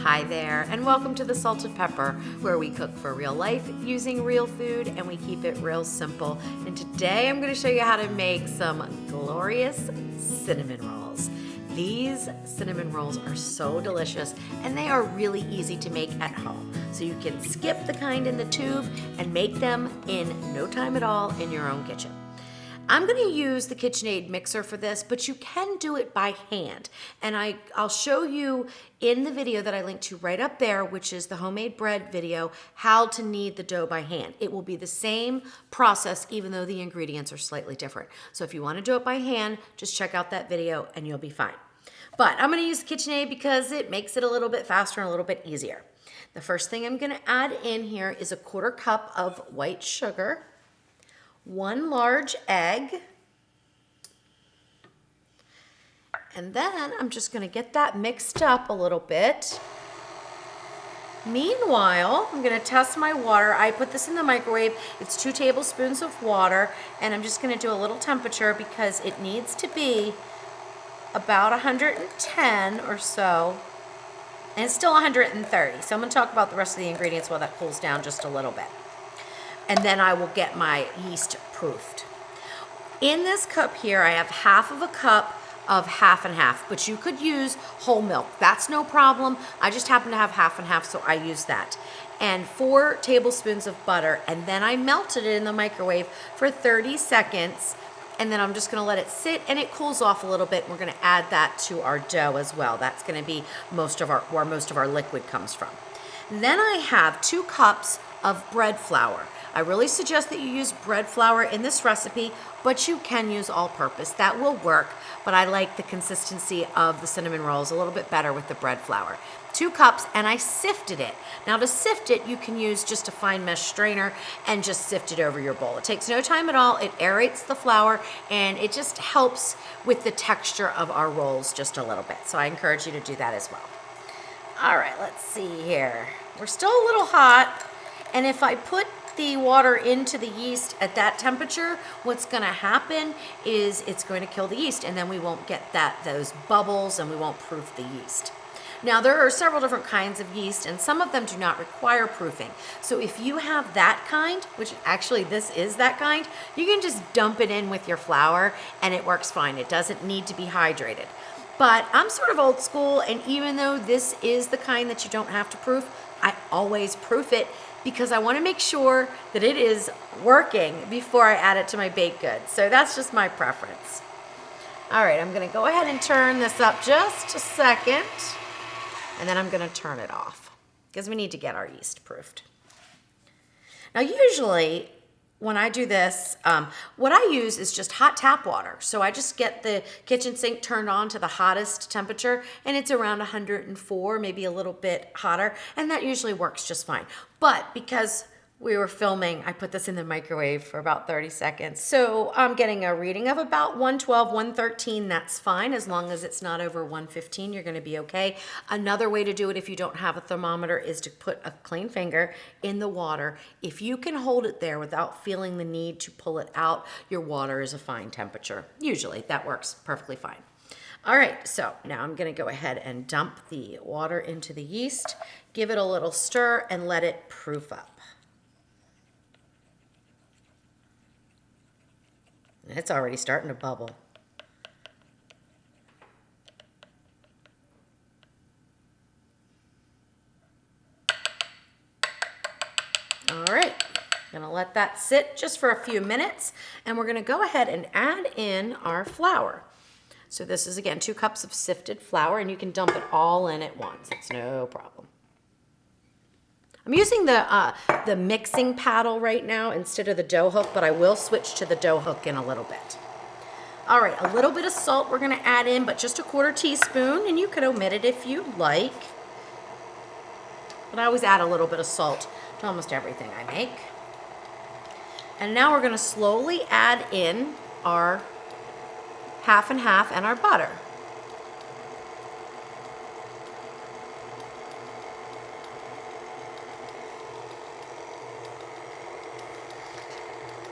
Hi there, and welcome to the Salt and Pepper, where we cook for real life using real food and we keep it real simple. And today I'm going to show you how to make some glorious cinnamon rolls. These cinnamon rolls are so delicious and they are really easy to make at home. So you can skip the kind in the tube and make them in no time at all in your own kitchen. I'm going to use the KitchenAid mixer for this, but you can do it by hand. And I'll show you in the video that I linked to right up there, which is the homemade bread video, how to knead the dough by hand. It will be the same process, even though the ingredients are slightly different. So if you want to do it by hand, just check out that video and you'll be fine. But I'm going to use the KitchenAid because it makes it a little bit faster and a little bit easier. The first thing I'm going to add in here is a 1/4 cup of white sugar, 1 large egg, and then I'm just going to get that mixed up a little bit. Meanwhile, I'm going to test my water. I put this in the microwave. It's 2 tablespoons of water, and I'm just going to do a little temperature because it needs to be about 110 or so, and it's still 130. So I'm going to talk about the rest of the ingredients while that cools down just a little bit. And then I will get my yeast proofed. In this cup here, I have 1/2 cup of half and half, but you could use whole milk. That's no problem. I just happen to have half and half, so I use that. And 4 tablespoons of butter, and then I melted it in the microwave for 30 seconds, and then I'm just gonna let it sit and it cools off a little bit. We're gonna add that to our dough as well. That's gonna be where most of our liquid comes from. And then I have 2 cups of bread flour. I really suggest that you use bread flour in this recipe, but you can use all-purpose. That will work, but I like the consistency of the cinnamon rolls a little bit better with the bread flour. 2 cups, and I sifted it. Now to sift it, you can use just a fine mesh strainer and just sift it over your bowl. It takes no time at all. It aerates the flour, and it just helps with the texture of our rolls just a little bit. So I encourage you to do that as well. All right, let's see here. We're still a little hot, and if I put the water into the yeast at that temperature, what's going to happen is it's going to kill the yeast, and then we won't get those bubbles, and we won't proof the yeast. Now there are several different kinds of yeast, and some of them do not require proofing. So if you have that kind, which actually this is that kind, you can just dump it in with your flour and it works fine. It doesn't need to be hydrated. But I'm sort of old school, and even though this is the kind that you don't have to proof, I always proof it because I want to make sure that it is working before I add it to my baked goods. So that's just my preference. All right, I'm going to go ahead and turn this up just a second, and then I'm going to turn it off because we need to get our yeast proofed. Now usually when I do this, what I use is just hot tap water. So I just get the kitchen sink turned on to the hottest temperature, and it's around 104, maybe a little bit hotter, and that usually works just fine. But because we were filming, I put this in the microwave for about 30 seconds. So I'm getting a reading of about 112, 113. That's fine. As long as it's not over 115, you're going to be okay. Another way to do it if you don't have a thermometer is to put a clean finger in the water. If you can hold it there without feeling the need to pull it out, your water is a fine temperature. Usually that works perfectly fine. All right, so now I'm going to go ahead and dump the water into the yeast, give it a little stir, and let it proof up. It's already starting to bubble. All right, gonna let that sit just for a few minutes, and we're gonna go ahead and add in our flour. So this is, again, 2 cups of sifted flour, and you can dump it all in at once. It's no problem. I'm using the mixing paddle right now instead of the dough hook, but I will switch to the dough hook in a little bit. All right, a little bit of salt we're gonna add in, but just a 1/4 teaspoon, and you could omit it if you like. But I always add a little bit of salt to almost everything I make. And now we're gonna slowly add in our half and half and our butter.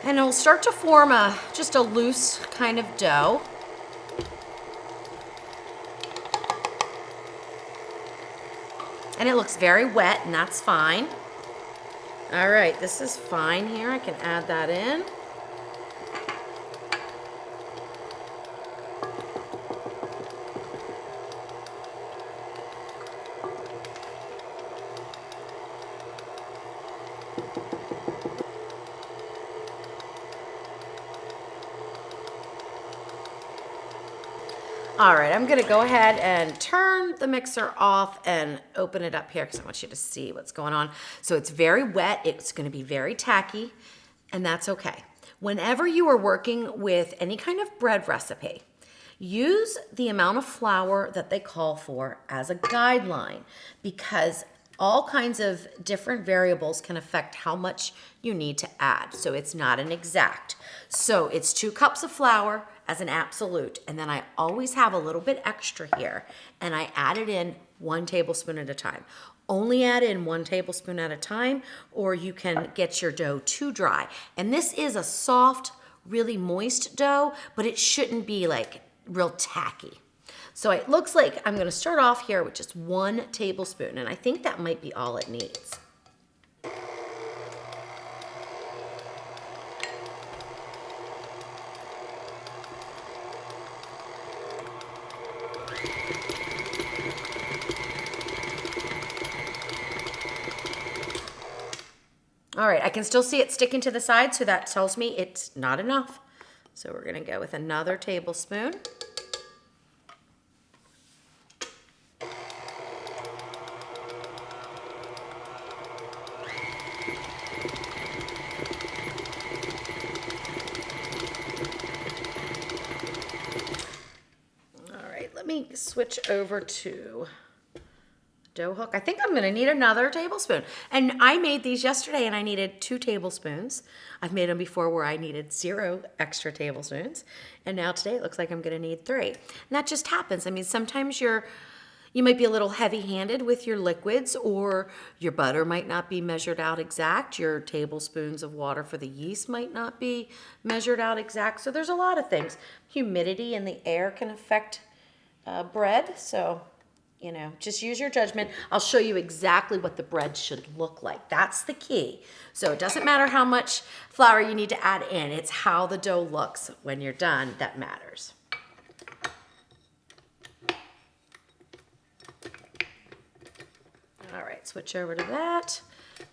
And it'll start to form just a loose kind of dough. And it looks very wet, and that's fine. All right, this is fine here. I can add that in. All right, I'm gonna go ahead and turn the mixer off and open it up here because I want you to see what's going on. So it's very wet, it's gonna be very tacky, and that's okay. Whenever you are working with any kind of bread recipe, use the amount of flour that they call for as a guideline, because all kinds of different variables can affect how much you need to add. So it's not an exact. So it's 2 cups of flour as an absolute. And then I always have a little bit extra here, and I add it in 1 tablespoon at a time. Only add in 1 tablespoon at a time, or you can get your dough too dry. And this is a soft, really moist dough, but it shouldn't be like real tacky. So it looks like I'm gonna start off here with just 1 tablespoon, and I think that might be all it needs. All right, I can still see it sticking to the side, so that tells me it's not enough. So we're gonna go with another tablespoon. All right, let me switch over to dough hook. I think I'm gonna need another tablespoon. And I made these yesterday and I needed 2 tablespoons. I've made them before where I needed 0 extra tablespoons. And now today it looks like I'm gonna need 3. And that just happens. I mean, sometimes you might be a little heavy-handed with your liquids, or your butter might not be measured out exact. Your tablespoons of water for the yeast might not be measured out exact. So there's a lot of things. Humidity in the air can affect bread. So just use your judgment. I'll show you exactly what the bread should look like. That's the key. So it doesn't matter how much flour you need to add in. It's how the dough looks when you're done that matters. All right, switch over to that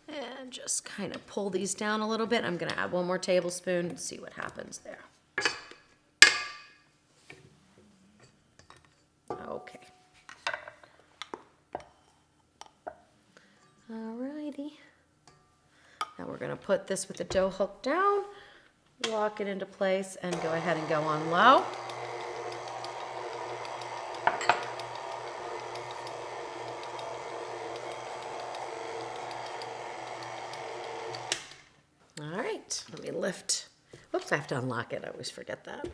and just kind of pull these down a little bit. I'm gonna add 1 more tablespoon and see what happens there. Okay. Alrighty. Now we're gonna put this with the dough hook down, lock it into place, and go ahead and go on low. All right, let me lift. Whoops, I have to unlock it. I always forget that.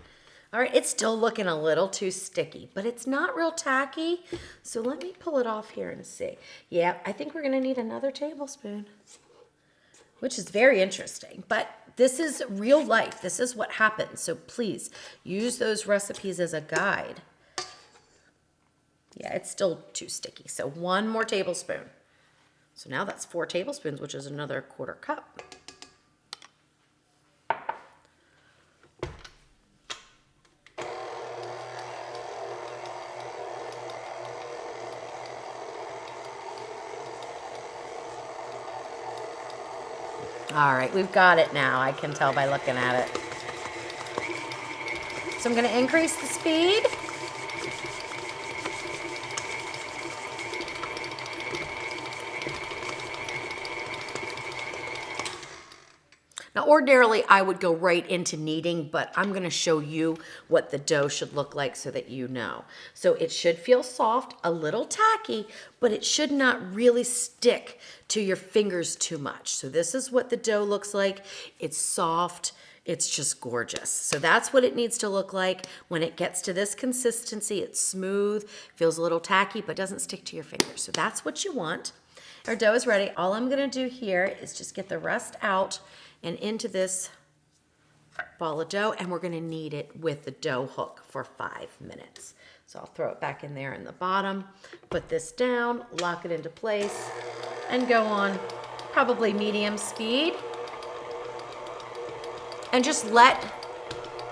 All right, it's still looking a little too sticky, but it's not real tacky. So let me pull it off here and see. Yeah, I think we're gonna need another tablespoon, which is very interesting, but this is real life. This is what happens. So please use those recipes as a guide. Yeah, it's still too sticky. So 1 more tablespoon. So now that's 4 tablespoons, which is another 1/4 cup. All right, we've got it now. I can tell by looking at it. So I'm going to increase the speed. Now, ordinarily, I would go right into kneading, but I'm going to show you what the dough should look like so that you know. So it should feel soft, a little tacky, but it should not really stick to your fingers too much. So this is what the dough looks like. It's soft. It's just gorgeous. So that's what it needs to look like. When it gets to this consistency, it's smooth, feels a little tacky, but doesn't stick to your fingers. So that's what you want. Our dough is ready. All I'm going to do here is just get the rest out and into this ball of dough, and we're gonna knead it with the dough hook for 5 minutes. So I'll throw it back in there in the bottom, put this down, lock it into place, and go on probably medium speed. And just let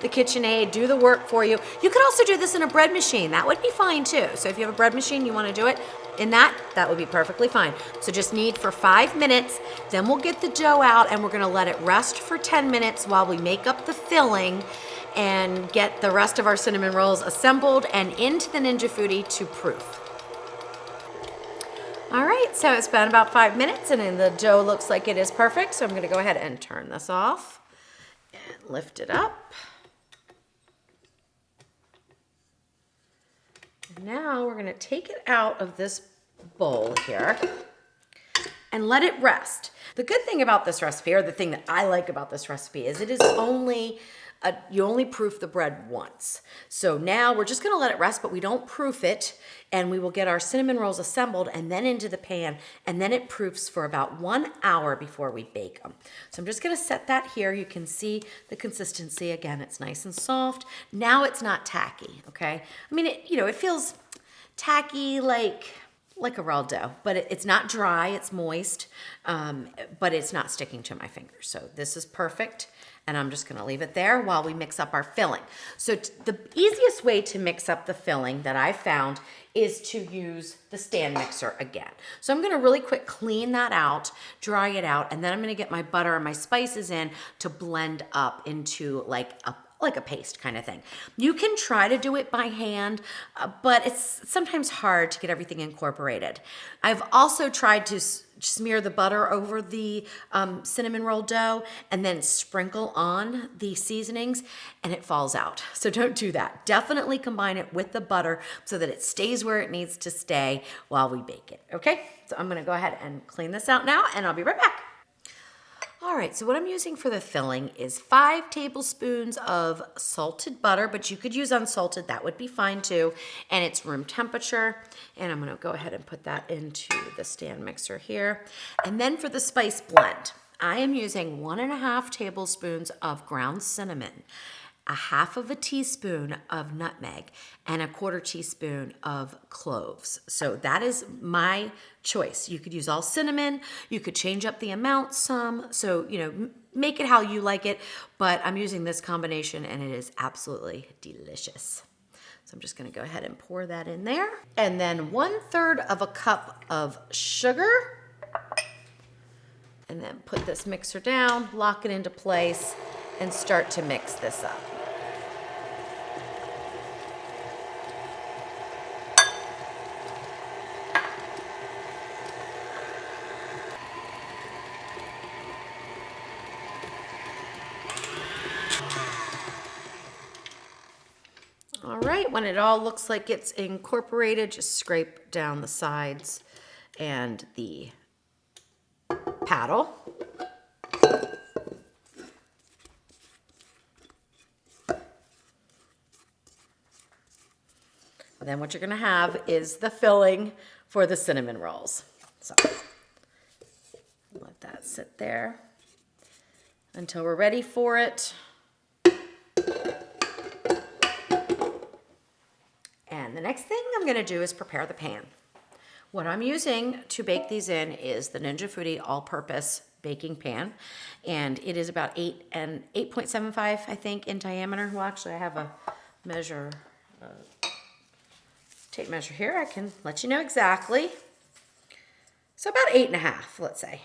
the KitchenAid do the work for you. You could also do this in a bread machine. That would be fine too. So if you have a bread machine, you want to do it in that would be perfectly fine. So just knead for 5 minutes, then we'll get the dough out and we're gonna let it rest for 10 minutes while we make up the filling and get the rest of our cinnamon rolls assembled and into the Ninja Foodi to proof. All right, so it's been about 5 minutes and then the dough looks like it is perfect. So I'm gonna go ahead and turn this off and lift it up. Now we're gonna take it out of this bowl here and let it rest. The good thing about this recipe, or the thing that I like about this recipe, is it is only, you only proof the bread once. So now we're just gonna let it rest, but we don't proof it, and we will get our cinnamon rolls assembled and then into the pan, and then it proofs for about 1 hour before we bake them. So I'm just gonna set that here. You can see the consistency. Again, it's nice and soft. Now it's not tacky, okay? I mean, it feels tacky like a raw dough, but it's not dry, it's moist, but it's not sticking to my fingers. So this is perfect. And I'm just gonna leave it there while we mix up our filling. So the easiest way to mix up the filling that I found is to use the stand mixer again. So I'm gonna really quick clean that out, dry it out, and then I'm gonna get my butter and my spices in to blend up into like a paste kind of thing. You can try to do it by hand, but it's sometimes hard to get everything incorporated. I've also tried to smear the butter over the cinnamon roll dough and then sprinkle on the seasonings and it falls out. So don't do that. Definitely combine it with the butter so that it stays where it needs to stay while we bake it, okay? So I'm gonna go ahead and clean this out now and I'll be right back. All right, so what I'm using for the filling is 5 tablespoons of salted butter, but you could use unsalted, that would be fine too. And it's room temperature. And I'm gonna go ahead and put that into the stand mixer here. And then for the spice blend, I am using 1.5 tablespoons of ground cinnamon, 1/2 teaspoon of nutmeg, and 1/4 teaspoon of cloves. So that is my choice. You could use all cinnamon, you could change up the amount some, so make it how you like it, but I'm using this combination and it is absolutely delicious. So I'm just gonna go ahead and pour that in there. And then 1/3 cup of sugar, and then put this mixer down, lock it into place, and start to mix this up. All right, when it all looks like it's incorporated, just scrape down the sides and the paddle. And then what you're gonna have is the filling for the cinnamon rolls. So let that sit there until we're ready for it. And the next thing I'm gonna do is prepare the pan. What I'm using to bake these in is the Ninja Foodi all-purpose baking pan. And it is about 8.75, I think, in diameter. Well, actually, I have a tape measure here. I can let you know exactly. So about 8.5, let's say.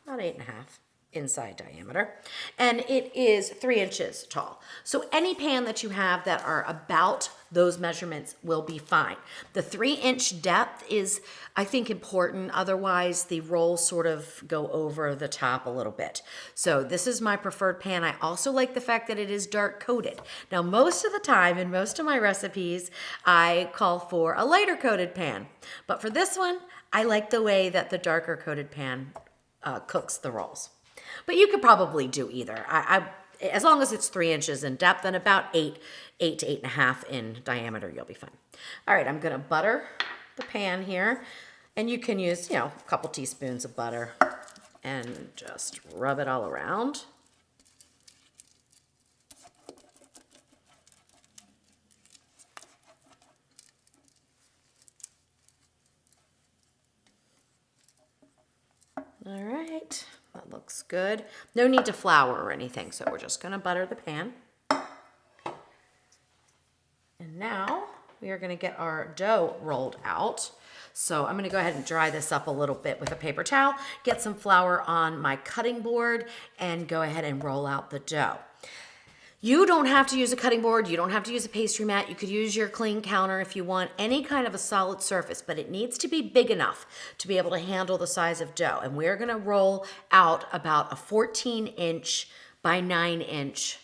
About 8.5 inside diameter. And it is 3 inches tall. So any pan that you have that are about those measurements will be fine. The 3-inch depth is, I think, important. Otherwise, the rolls sort of go over the top a little bit. So this is my preferred pan. I also like the fact that it is dark coated. Now, most of the time in most of my recipes, I call for a lighter coated pan. But for this one, I like the way that the darker coated pan cooks the rolls. But you could probably do either. As long as it's 3 inches in depth and about 8 to 8.5 in diameter, you'll be fine. All right, I'm gonna butter the pan here. And you can use, a couple teaspoons of butter and just rub it all around. All right, that looks good. No need to flour or anything, so we're just gonna butter the pan. And now we are gonna get our dough rolled out. So I'm gonna go ahead and dry this up a little bit with a paper towel, get some flour on my cutting board, and go ahead and roll out the dough. You don't have to use a cutting board. You don't have to use a pastry mat. You could use your clean counter if you want, any kind of a solid surface, but it needs to be big enough to be able to handle the size of dough. And we're gonna roll out about a 14-inch by 9-inch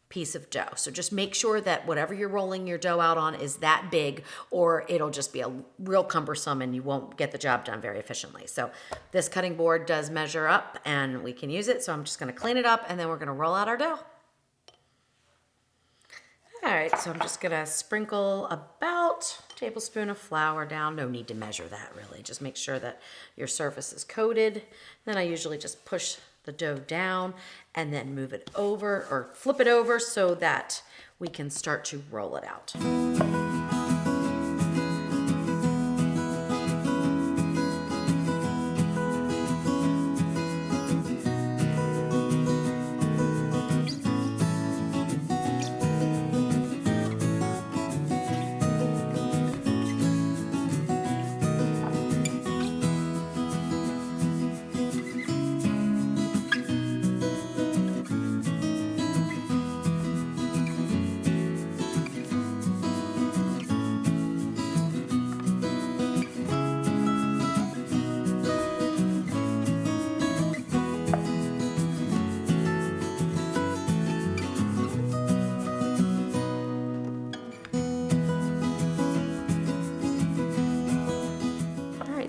piece of dough. So just make sure that whatever you're rolling your dough out on is that big, or it'll just be a real cumbersome and you won't get the job done very efficiently. So this cutting board does measure up and we can use it. So I'm just gonna clean it up and then we're gonna roll out our dough. All right, so I'm just gonna sprinkle about a tablespoon of flour down. No need to measure that really. Just make sure that your surface is coated. Then I usually just push the dough down and then move it over or flip it over so that we can start to roll it out.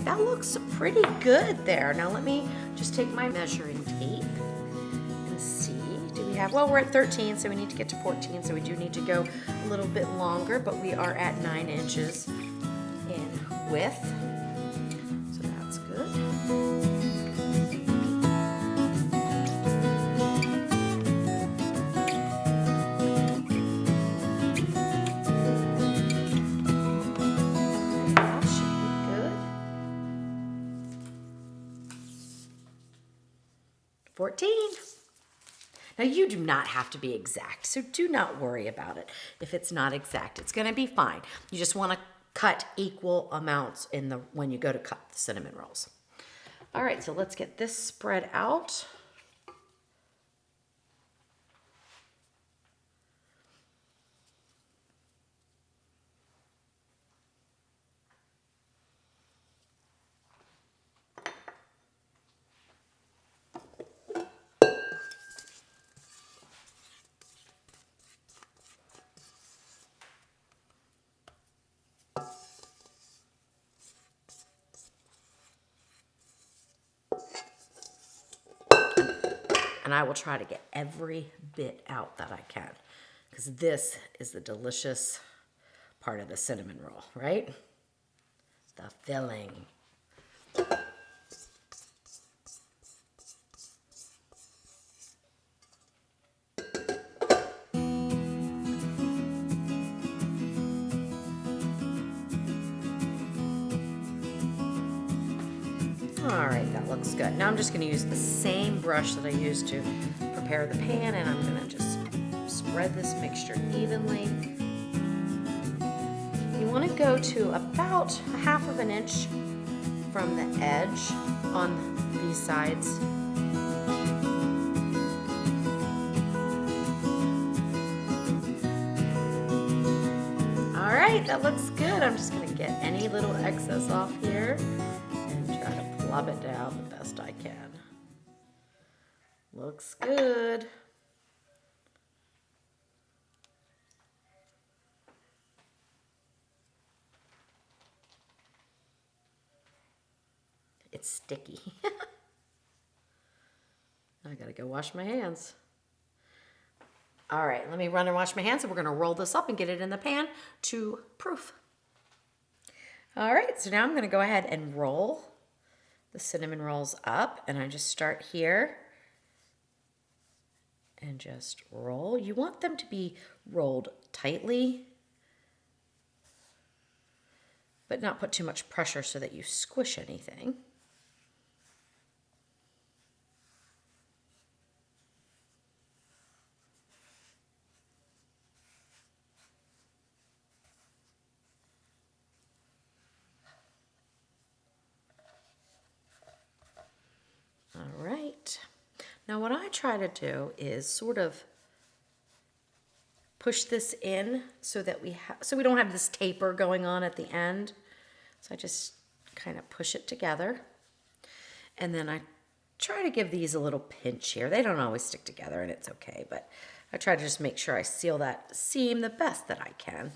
That looks pretty good there. Now let me just take my measuring tape and see. Do we have, well, we're at 13, so we need to get to 14, so we do need to go a little bit longer, but we are at 9 inches in width, so that's good. That should be good. 14. Now you do not have to be exact, so do not worry about it. If it's not exact, it's gonna be fine. You just wanna cut equal amounts when you go to cut the cinnamon rolls. All right, so let's get this spread out. And I will try to get every bit out that I can, because this is the delicious part of the cinnamon roll, right? The filling. All right, that looks good. Now I'm just gonna use the same brush that I used to prepare the pan, and I'm gonna just spread this mixture evenly. You wanna go to about 1/2 inch from the edge on these sides. All right, that looks good. I'm just gonna get any little excess off here and try to plop it down the best I can. Looks good. It's sticky. I gotta go wash my hands. All right, let me run and wash my hands, and we're gonna roll this up and get it in the pan to proof. All right, so now I'm gonna go ahead and roll the cinnamon rolls up, and I just start here and just roll. You want them to be rolled tightly, but not put too much pressure so that you squish anything. Now what I try to do is sort of push this in so that we don't have this taper going on at the end. So I just kind of push it together. And then I try to give these a little pinch here. They don't always stick together and it's okay, but I try to just make sure I seal that seam the best that I can.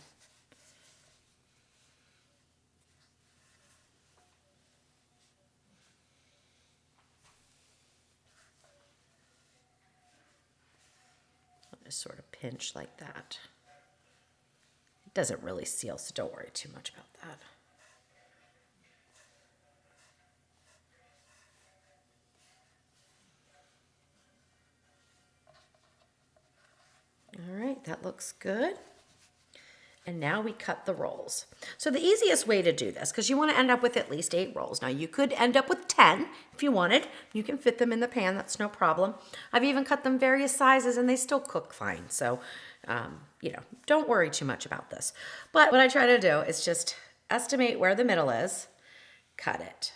I'll just sort of pinch like that. It doesn't really seal, so don't worry too much about that. All right, that looks good. And now we cut the rolls. So the easiest way to do this, because you want to end up with at least 8 rolls. Now you could end up with 10 if you wanted. You can fit them in the pan, that's no problem. I've even cut them various sizes and they still cook fine. So, you know, don't worry too much about this. But what I try to do is just estimate where the middle is, cut it.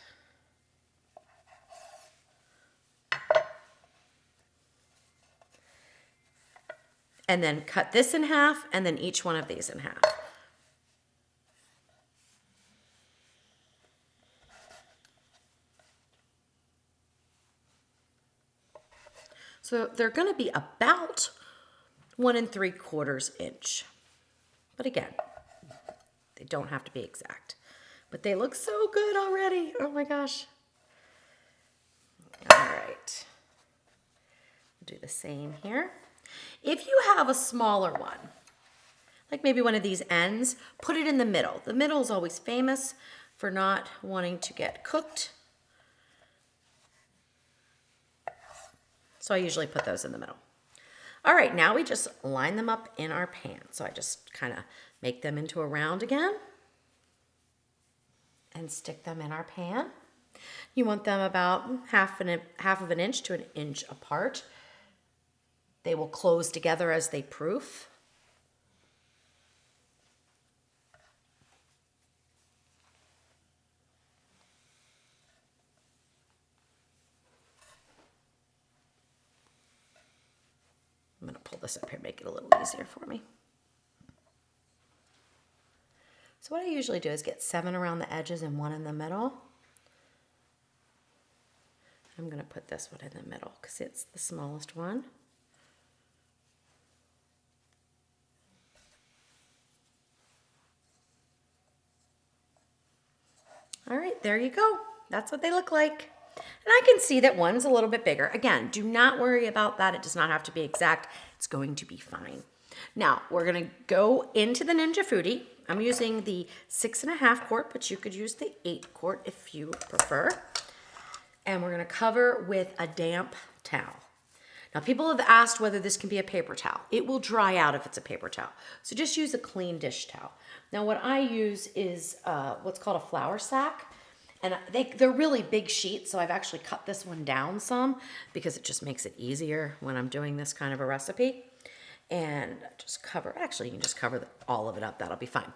And then cut this in half, and then each one of these in half. So they're gonna be about 1 3/4 inch. But again, they don't have to be exact. But they look so good already. Oh my gosh. All right. Do the same here. If you have a smaller one, like maybe one of these ends, put it in the middle. The middle is always famous for not wanting to get cooked. So I usually put those in the middle. All right, now we just line them up in our pan. So I just kind of make them into a round again and stick them in our pan. You want them about half of an inch to an inch apart. They will close together as they proof. I'm going to pull this up here, make it a little easier for me. So what I usually do is get 7 around the edges and 1 in the middle. I'm going to put this one in the middle because it's the smallest one. All right, there you go. That's what they look like. And I can see that one's a little bit bigger. Again, do not worry about that. It does not have to be exact. It's going to be fine. Now, we're gonna go into the Ninja Foodi. I'm using the 6.5 quart, but you could use the 8 quart if you prefer. And we're gonna cover with a damp towel. Now, people have asked whether this can be a paper towel. It will dry out if it's a paper towel. So just use a clean dish towel. Now, what I use is what's called a flour sack. And they're really big sheets, so I've actually cut this one down some because it just makes it easier when I'm doing this kind of a recipe. And just cover, actually you can just cover all of it up, that'll be fine.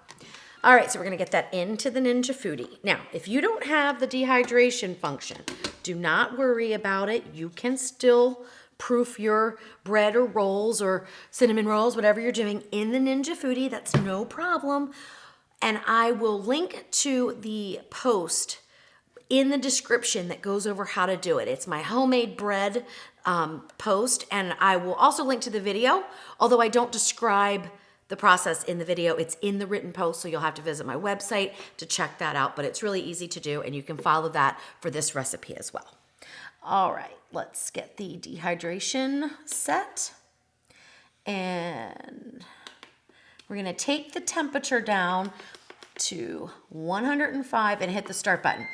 All right, so we're gonna get that into the Ninja Foodi. Now, if you don't have the dehydration function, do not worry about it. You can still proof your bread or rolls or cinnamon rolls, whatever you're doing in the Ninja Foodi, that's no problem. And I will link to the post in the description that goes over how to do it. It's my homemade bread post, and I will also link to the video, although I don't describe the process in the video. It's in the written post, so you'll have to visit my website to check that out, but it's really easy to do, and you can follow that for this recipe as well. All right, let's get the dehydration set, and we're gonna take the temperature down to 105 and hit the start button.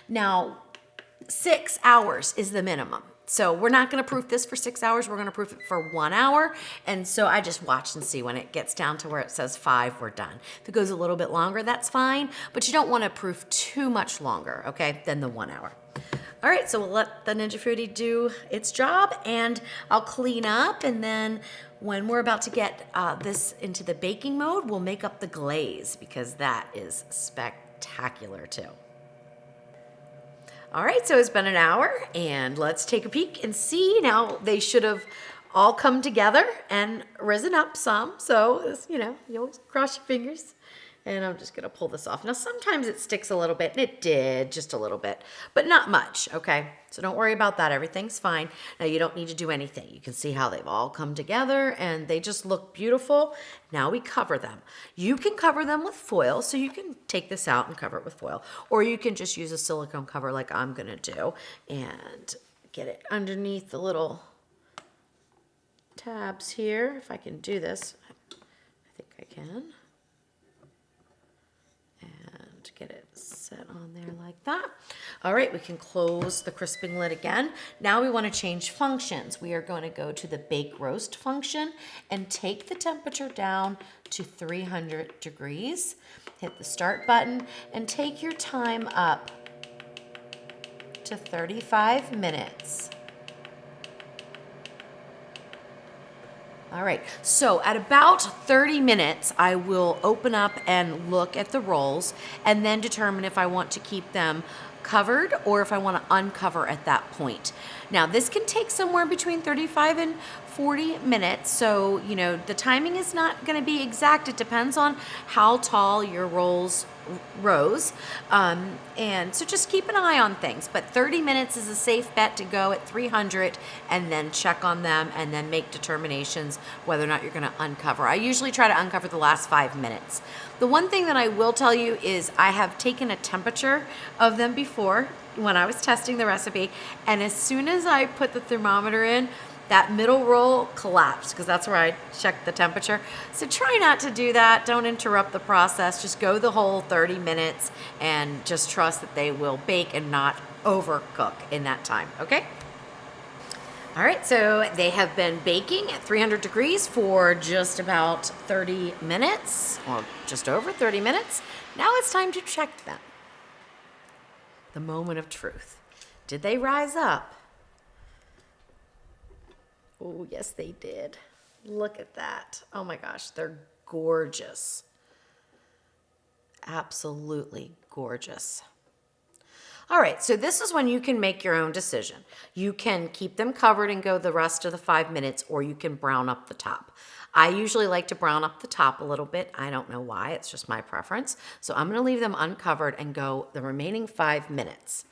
Now, 6 hours is the minimum. So we're not gonna proof this for 6 hours, we're gonna proof it for 1 hour. And so I just watch and see when it gets down to where it says 5, we're done. If it goes a little bit longer, that's fine, but you don't wanna proof too much longer, okay, than the 1 hour. All right, so we'll let the Ninja Foodi do its job, and I'll clean up, and then when we're about to get this into the baking mode, we'll make up the glaze, because that is spectacular too. All right, so it's been an hour, and let's take a peek and see. Now, they should have all come together and risen up some. So, you always cross your fingers. And I'm just gonna pull this off. Now, sometimes it sticks a little bit, and it did, just a little bit, but not much, okay? So don't worry about that, everything's fine. Now, you don't need to do anything. You can see how they've all come together, and they just look beautiful. Now we cover them. You can cover them with foil, so you can take this out and cover it with foil, or you can just use a silicone cover like I'm gonna do, and get it underneath the little tabs here. If I can do this, I think I can. And get it set on there like that. All right, we can close the crisping lid again. Now we want to change functions. We are going to go to the bake roast function and take the temperature down to 300 degrees. Hit the start button and take your time up to 35 minutes. All right, so at about 30 minutes, I will open up and look at the rolls and then determine if I want to keep them covered or if I want to uncover at that point. Now, this can take somewhere between 35 and 40 minutes, so, the timing is not going to be exact. It depends on how tall your rolls rose, and so just keep an eye on things, but 30 minutes is a safe bet to go at 300 and then check on them and then make determinations whether or not you're going to uncover. I usually try to uncover the last 5 minutes. The one thing that I will tell you is I have taken a temperature of them before when I was testing the recipe, and as soon as I put the thermometer in, that middle roll collapsed because that's where I checked the temperature. So try not to do that. Don't interrupt the process. Just go the whole 30 minutes and just trust that they will bake and not overcook in that time, okay? All right, so they have been baking at 300 degrees for just about 30 minutes, or just over 30 minutes. Now it's time to check them. The moment of truth. Did they rise up? Oh, yes, they did. Look at that. Oh my gosh, they're gorgeous. Absolutely gorgeous. All right, so this is when you can make your own decision. You can keep them covered and go the rest of the 5 minutes, or you can brown up the top. I usually like to brown up the top a little bit. I don't know why, it's just my preference. So I'm gonna leave them uncovered and go the remaining 5 minutes.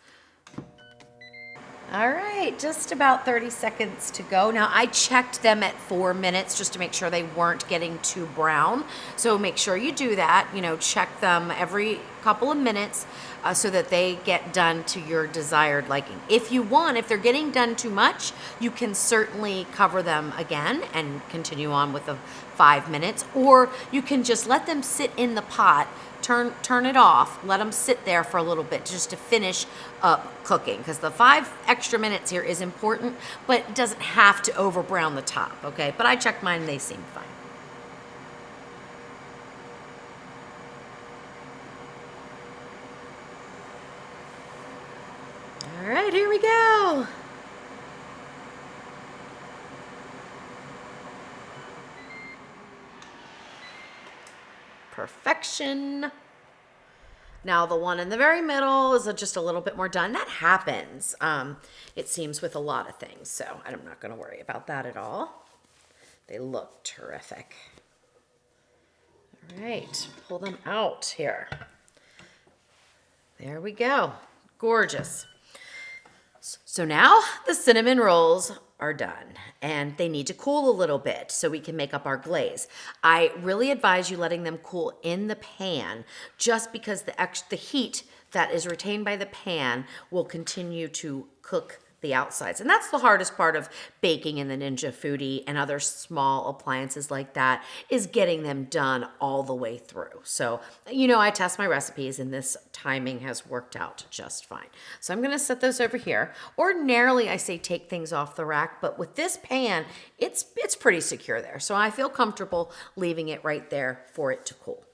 All right, just about 30 seconds to go. Now, I checked them at 4 minutes just to make sure they weren't getting too brown. So make sure you do that. Check them every couple of minutes so that they get done to your desired liking. If they're getting done too much, you can certainly cover them again and continue on with the 5 minutes, or you can just let them sit in the pot. Turn it off, let them sit there for a little bit just to finish up cooking, because the 5 extra minutes here is important, but it doesn't have to over brown the top, okay? But I checked mine and they seem fine. All right, here we go. Perfection. Now the one in the very middle is just a little bit more done. That happens, it seems, with a lot of things, so I'm not going to worry about that at all. They look terrific. All right, pull them out here. There we go. Gorgeous. So now the cinnamon rolls are done, and they need to cool a little bit so we can make up our glaze. I really advise you letting them cool in the pan, just because the heat that is retained by the pan will continue to cook the outsides. And that's the hardest part of baking in the Ninja Foodi and other small appliances like that, is getting them done all the way through. So, I test my recipes and this timing has worked out just fine. So I'm gonna set those over here. Ordinarily, I say take things off the rack, but with this pan, it's pretty secure there. So I feel comfortable leaving it right there for it to cool.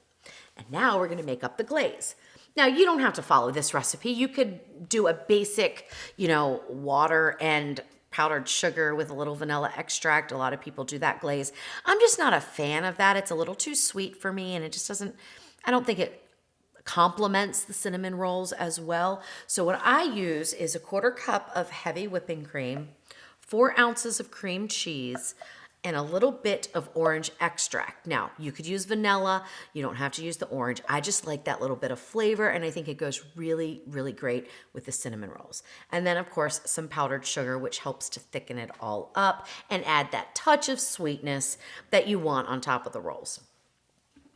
And now we're gonna make up the glaze. Now, you don't have to follow this recipe. You could do a basic, water and powdered sugar with a little vanilla extract. A lot of people do that glaze. I'm just not a fan of that. It's a little too sweet for me, and it just doesn't, I don't think it complements the cinnamon rolls as well. So what I use is a 1/4 cup of heavy whipping cream, 4 ounces of cream cheese, and a little bit of orange extract. Now, you could use vanilla. You don't have to use the orange. I just like that little bit of flavor, and I think it goes really, really great with the cinnamon rolls. And then, of course, some powdered sugar, which helps to thicken it all up and add that touch of sweetness that you want on top of the rolls.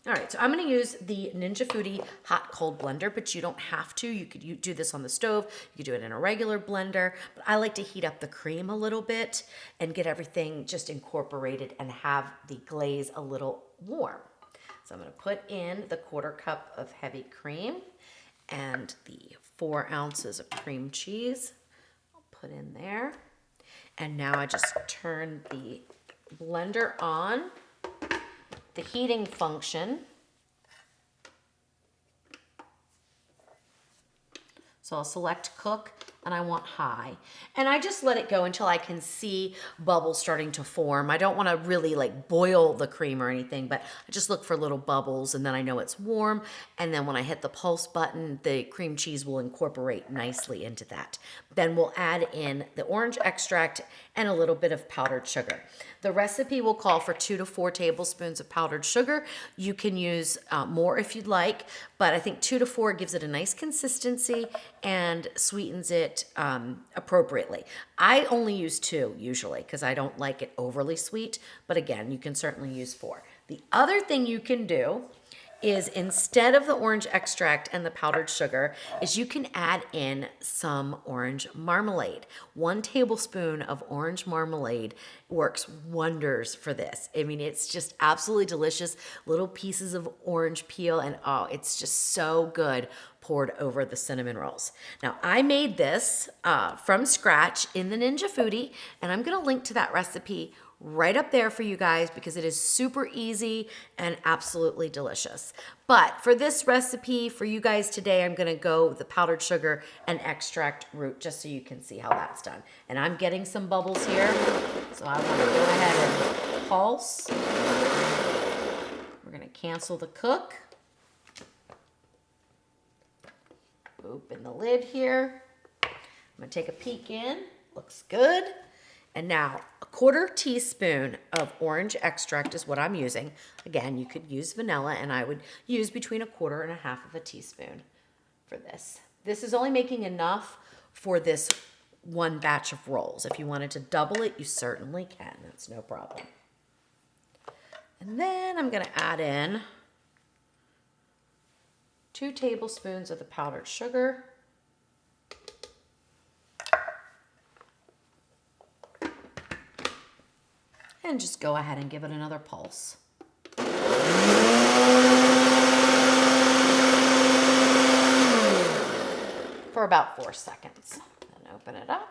All right, so I'm gonna use the Ninja Foodi hot cold blender, but you don't have to. You could do this on the stove. You could do it in a regular blender, but I like to heat up the cream a little bit and get everything just incorporated and have the glaze a little warm. So I'm gonna put in the 1/4 cup of heavy cream and the 4 ounces of cream cheese. I'll put in there. And now I just turn the blender on. The heating function. So I'll select cook and I want high. And I just let it go until I can see bubbles starting to form. I don't want to really like boil the cream or anything, but I just look for little bubbles and then I know it's warm. And then when I hit the pulse button, the cream cheese will incorporate nicely into that. Then we'll add in the orange extract and a little bit of powdered sugar. The recipe will call for 2 to 4 tablespoons of powdered sugar. You can use more if you'd like, but I think 2 to 4 gives it a nice consistency and sweetens it appropriately. I only use 2 usually because I don't like it overly sweet, but again, you can certainly use 4. The other thing you can do is instead of the orange extract and the powdered sugar is you can add in some orange marmalade. 1 tablespoon of orange marmalade works wonders for this. I mean, it's just absolutely delicious. Little pieces of orange peel and oh, it's just so good poured over the cinnamon rolls. Now, I made this from scratch in the Ninja Foodi, and I'm gonna link to that recipe right up there for you guys because it is super easy and absolutely delicious. But for this recipe for you guys today, I'm gonna go with the powdered sugar and extract route just so you can see how that's done. And I'm getting some bubbles here, so I wanna go ahead and pulse. We're gonna cancel the cook. Open the lid here. I'm gonna take a peek in, looks good. And now a 1/4 teaspoon of orange extract is what I'm using. Again, you could use vanilla and I would use between 1/4 and 1/2 of a teaspoon for this. This is only making enough for this 1 batch of rolls. If you wanted to double it, you certainly can. That's no problem. And then I'm gonna add in 2 tablespoons of the powdered sugar. And just go ahead and give it another pulse. For about 4 seconds. Then open it up.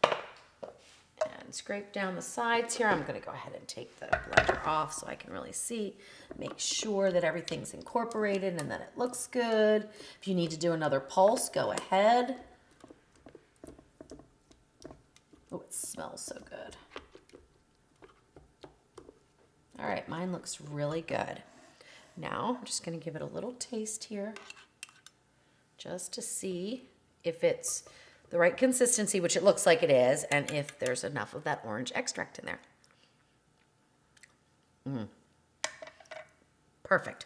And scrape down the sides here. I'm gonna go ahead and take the blender off so I can really see. Make sure that everything's incorporated and that it looks good. If you need to do another pulse, go ahead. Oh, it smells so good. All right, mine looks really good. Now, I'm just gonna give it a little taste here just to see if it's the right consistency, which it looks like it is, and if there's enough of that orange extract in there. Perfect.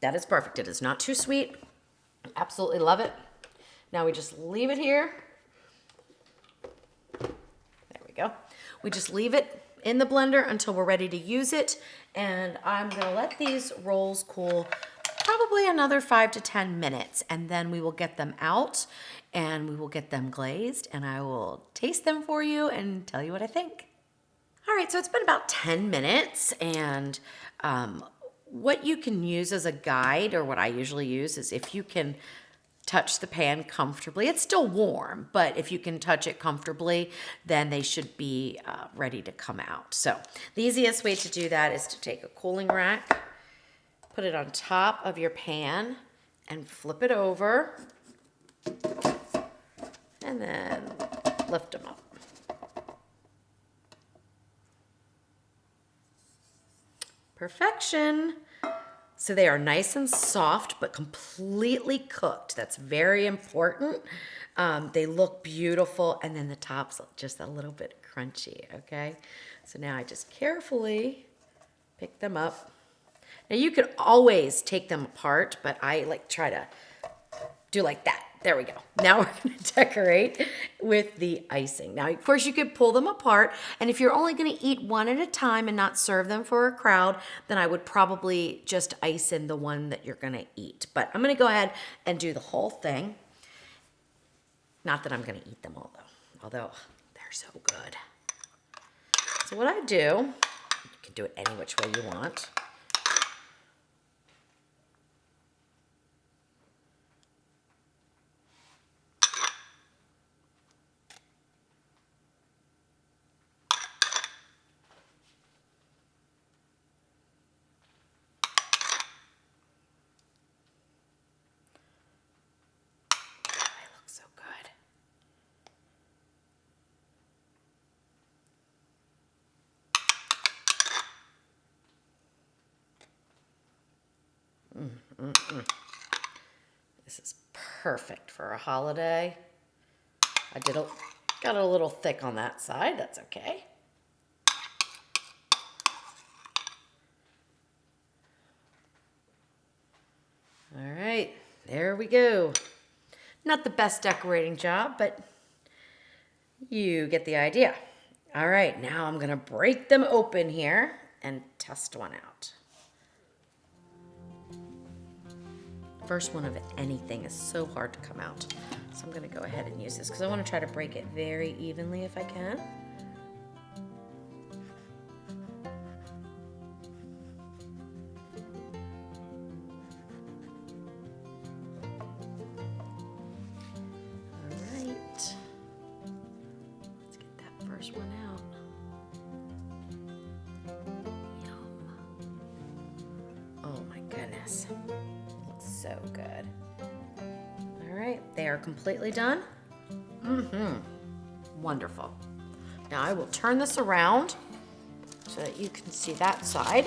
That is perfect. It is not too sweet. Absolutely love it. Now we just leave it here. There we go. We just leave it in the blender until we're ready to use it. And I'm gonna let these rolls cool probably another 5 to 10 minutes, and then we will get them out and we will get them glazed and I will taste them for you and tell you what I think. All right, so it's been about 10 minutes and what you can use as a guide, or what I usually use, is if you can touch the pan comfortably. It's still warm, but if you can touch it comfortably, then they should be ready to come out. So the easiest way to do that is to take a cooling rack, put it on top of your pan, and flip it over, and then lift them up. Perfection. So they are nice and soft, but completely cooked. That's very important. They look beautiful, and then the top's just a little bit crunchy, okay? So now I just carefully pick them up. Now you could always take them apart, but I like try to do like that. There we go. Now we're gonna decorate with the icing. Now, of course, you could pull them apart, and if you're only gonna eat one at a time and not serve them for a crowd, then I would probably just ice in the one that you're gonna eat. But I'm gonna go ahead and do the whole thing. Not that I'm gonna eat them all though, although they're so good. So what I do, you can do it any which way you want. So good. This is perfect for a holiday. Got it a little thick on that side. That's okay. All right, there we go. Not the best decorating job, but you get the idea. All right, now I'm gonna break them open here and test one out. First one of anything is so hard to come out. So I'm gonna go ahead and use this because I wanna try to break it very evenly if I can. One out. Yum. Oh my goodness. Looks so good. All right, they are completely done. Wonderful. Now I will turn this around so that you can see that side.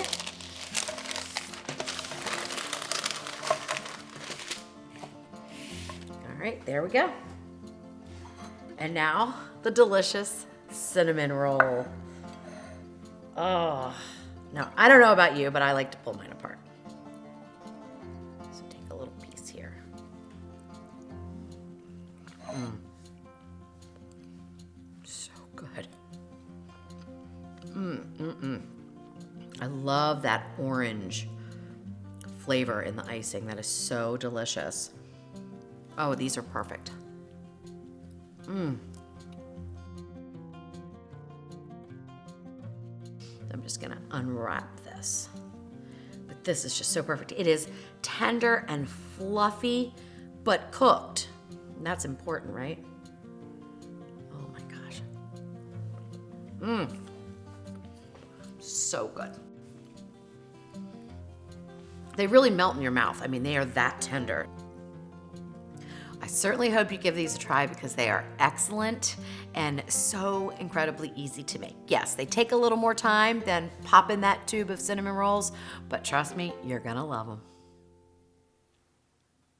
All right, there we go. And now the delicious cinnamon roll. Oh, now I don't know about you, but I like to pull mine apart. So take a little piece here. So good. I love that orange flavor in the icing. That is so delicious. Oh, these are perfect. I'm just gonna unwrap this. But this is just so perfect. It is tender and fluffy, but cooked. And that's important, right? Oh my gosh. So good. They really melt in your mouth. I mean, they are that tender. I certainly hope you give these a try because they are excellent and so incredibly easy to make. Yes, they take a little more time than popping that tube of cinnamon rolls, but trust me, you're gonna love them.